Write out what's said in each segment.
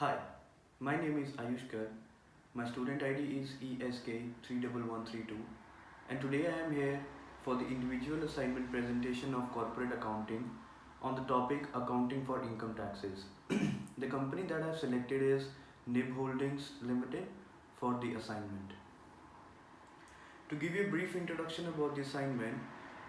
Hi, my name is Ayushkar. My student ID is ESK31132, and today I am here for the individual assignment presentation of corporate accounting on the topic accounting for income taxes. The company that I have selected is NIB Holdings Limited for the assignment. To give you a brief introduction about the assignment,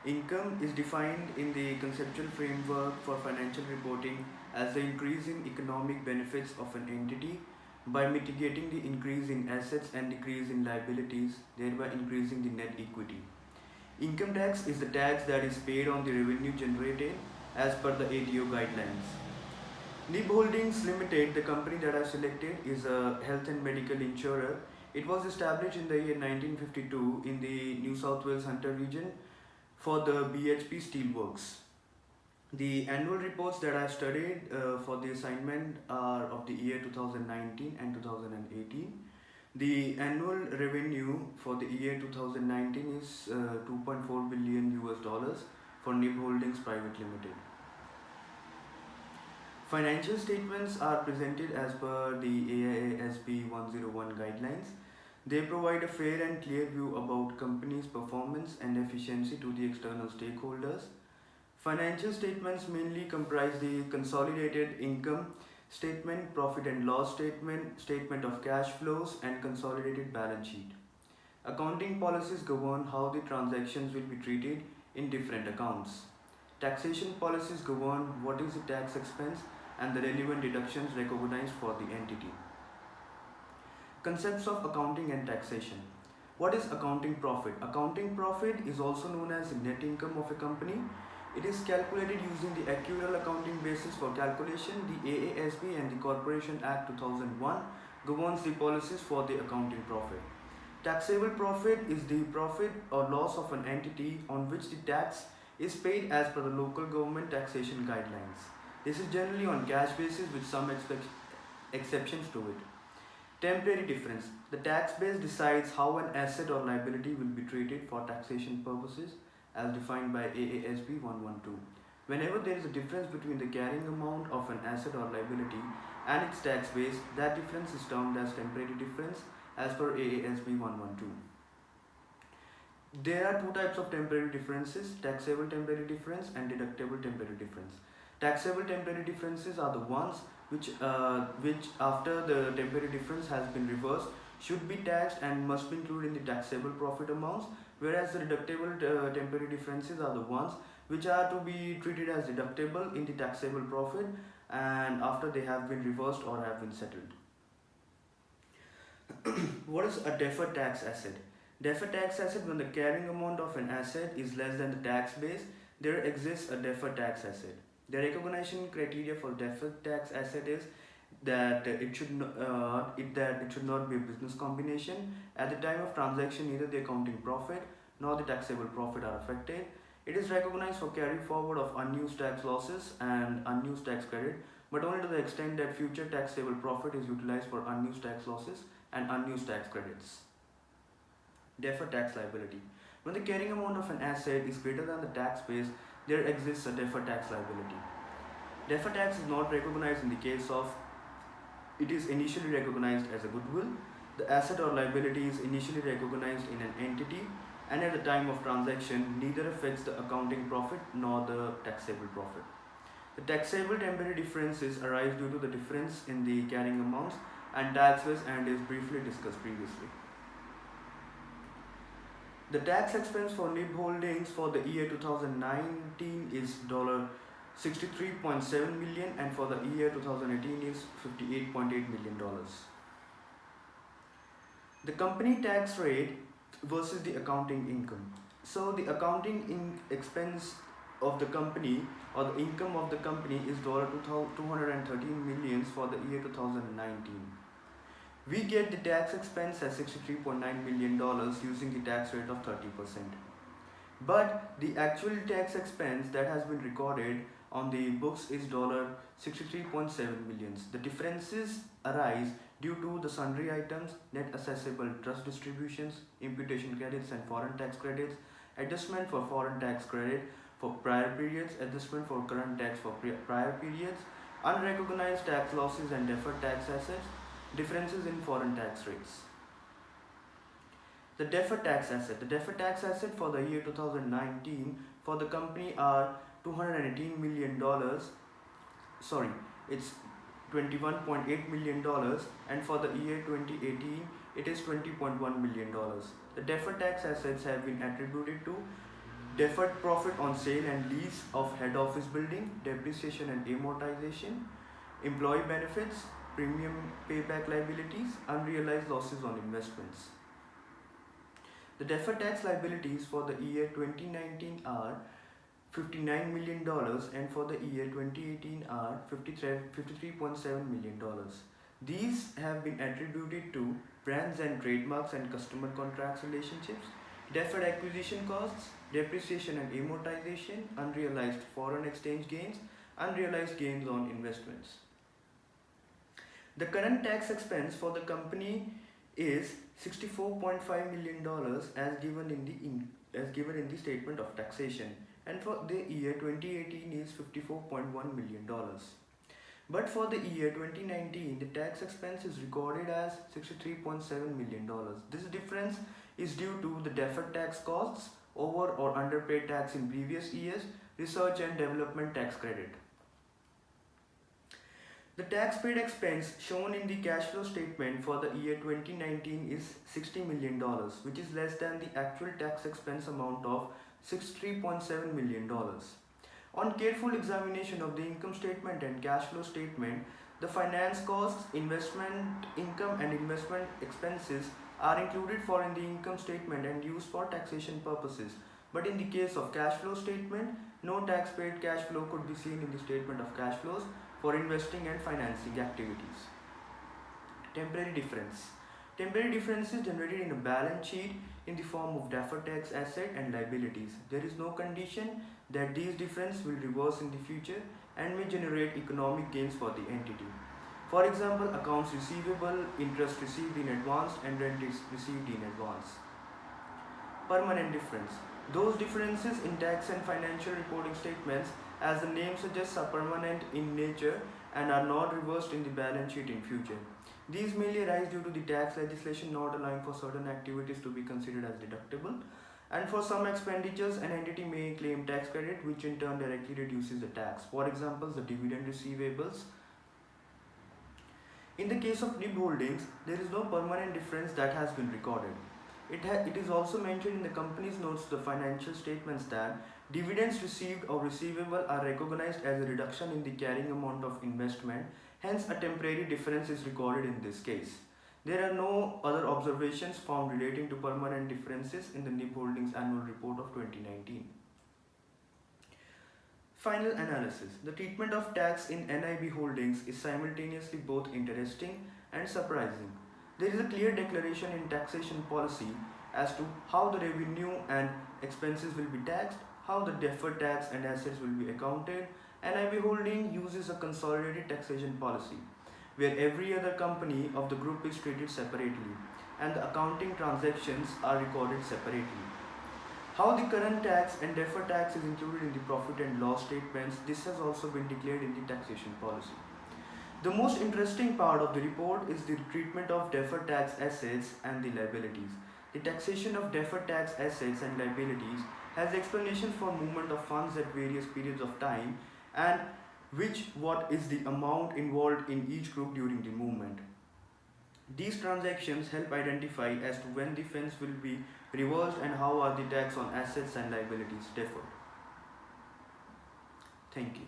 income is defined in the conceptual framework for financial reporting as the increase in economic benefits of an entity by mitigating the increase in assets and decrease in liabilities, thereby increasing the net equity. Income tax is the tax that is paid on the revenue generated as per the ATO guidelines. NIB Holdings Limited, the company that I selected, is a health and medical insurer. It was established in the year 1952 in the New South Wales Hunter region for the BHP Steelworks. The annual reports that I studied for the assignment are of the year 2019 and 2018. The annual revenue for the year 2019 is 2.4 billion US dollars for NIB Holdings Private Limited. Financial statements are presented as per the AISB 101 guidelines. They provide a fair and clear view about company's performance and efficiency to the external stakeholders. Financial statements mainly comprise the consolidated income statement, profit and loss statement, statement of cash flows, and consolidated balance sheet. Accounting policies govern how the transactions will be treated in different accounts. Taxation policies govern what is the tax expense and the relevant deductions recognized for the entity. Concepts of accounting and taxation. What is accounting profit? Accounting profit is also known as net income of a company. It is calculated using the actuarial accounting basis for calculation. The AASB and the Corporation Act 2001 governs the policies for the accounting profit. Taxable profit is the profit or loss of an entity on which the tax is paid as per the local government taxation guidelines. This is generally on cash basis with some exceptions to it. Temporary difference. The tax base decides how an asset or liability will be treated for taxation purposes as defined by AASB 112. Whenever there is a difference between the carrying amount of an asset or liability and its tax base, that difference is termed as temporary difference as per AASB 112. There are two types of temporary differences: taxable temporary difference and deductible temporary difference. Taxable temporary differences are the ones which after the temporary difference has been reversed should be taxed and must be included in the taxable profit amounts, whereas the deductible temporary differences are the ones which are to be treated as deductible in the taxable profit and after they have been reversed or have been settled. What is a deferred tax asset? Deferred tax asset: when the carrying amount of an asset is less than the tax base, there exists a deferred tax asset. The recognition criteria for deferred tax asset is that it should not be a business combination. At the time of transaction, neither the accounting profit nor the taxable profit are affected. It is recognized for carry forward of unused tax losses and unused tax credit, but only to the extent that future taxable profit is utilized for unused tax losses and unused tax credits. Deferred tax liability. When the carrying amount of an asset is greater than the tax base, there exists a deferred tax liability. Deferred tax is not recognized in the case of it is initially recognized as a goodwill. The asset or liability is initially recognized in an entity and at the time of transaction neither affects the accounting profit nor the taxable profit. The taxable temporary differences arise due to the difference in the carrying amounts and tax base and is briefly discussed previously. The tax expense for NIB Holdings for the year 2019 is $63.7 million and for the year 2018 is $58.8 million. The company tax rate versus the accounting income. So the accounting expense of the company or the income of the company is $213 million for the year 2019. We get the tax expense as $63.9 million using the tax rate of 30%. But the actual tax expense that has been recorded on the books is $63.7 million. The differences arise due to the sundry items, net assessable trust distributions, imputation credits and foreign tax credits, adjustment for foreign tax credit for prior periods, adjustment for current tax for prior periods, unrecognized tax losses and deferred tax assets, differences in foreign tax rates. The deferred tax asset. The deferred tax asset for the year 2019 for the company are $218 million. Sorry, it's $21.8 million, and for the year 2018 it is $20.1 million. The deferred tax assets have been attributed to deferred profit on sale and lease of head office building, depreciation and amortization, employee benefits, premium payback liabilities, unrealized losses on investments. The deferred tax liabilities for the year 2019 are $59 million, and for the year 2018 are $53.7 million. These have been attributed to brands and trademarks and customer contracts relationships, deferred acquisition costs, depreciation and amortization, unrealized foreign exchange gains, unrealized gains on investments. The current tax expense for the company is $64.5 million as given in the statement of taxation, and for the year 2018 is $54.1 million. But for the year 2019, the tax expense is recorded as $63.7 million. This difference is due to the deferred tax costs, over or underpaid tax in previous years, research and development tax credit. The tax paid expense shown in the cash flow statement for the year 2019 is $60 million, which is less than the actual tax expense amount of $63.7 million. On careful examination of the income statement and cash flow statement, the finance costs, investment income and investment expenses are included for in the income statement and used for taxation purposes. But in the case of cash flow statement, no tax paid cash flow could be seen in the statement of cash flows for investing and financing activities. Temporary difference. Temporary difference is generated in a balance sheet in the form of deferred tax asset and liabilities. There is no condition that these differences will reverse in the future and may generate economic gains for the entity. For example, accounts receivable, interest received in advance and rent is received in advance. Permanent difference. Those differences in tax and financial reporting statements, as the name suggests, are permanent in nature and are not reversed in the balance sheet in future. These mainly arise due to the tax legislation not allowing for certain activities to be considered as deductible, and for some expenditures an entity may claim tax credit, which in turn directly reduces the tax. For example, the dividend receivables. In the case of NIB holdings, there is no permanent difference that has been recorded. It is also mentioned in the company's notes to the financial statements that dividends received or receivable are recognized as a reduction in the carrying amount of investment, hence a temporary difference is recorded in this case. There are no other observations found relating to permanent differences in the NIB Holdings annual report of 2019. Final analysis. The treatment of tax in NIB Holdings is simultaneously both interesting and surprising. There is a clear declaration in taxation policy as to how the revenue and expenses will be taxed, how the deferred tax and assets will be accounted. NIB Holding uses a consolidated taxation policy where every other company of the group is treated separately and the accounting transactions are recorded separately. How the current tax and deferred tax is included in the profit and loss statements, this has also been declared in the taxation policy. The most interesting part of the report is the treatment of deferred tax assets and the liabilities. The taxation of deferred tax assets and liabilities has explanations for movement of funds at various periods of time and what is the amount involved in each group during the movement. These transactions help identify as to when the funds will be reversed and how are the tax on assets and liabilities deferred. Thank you.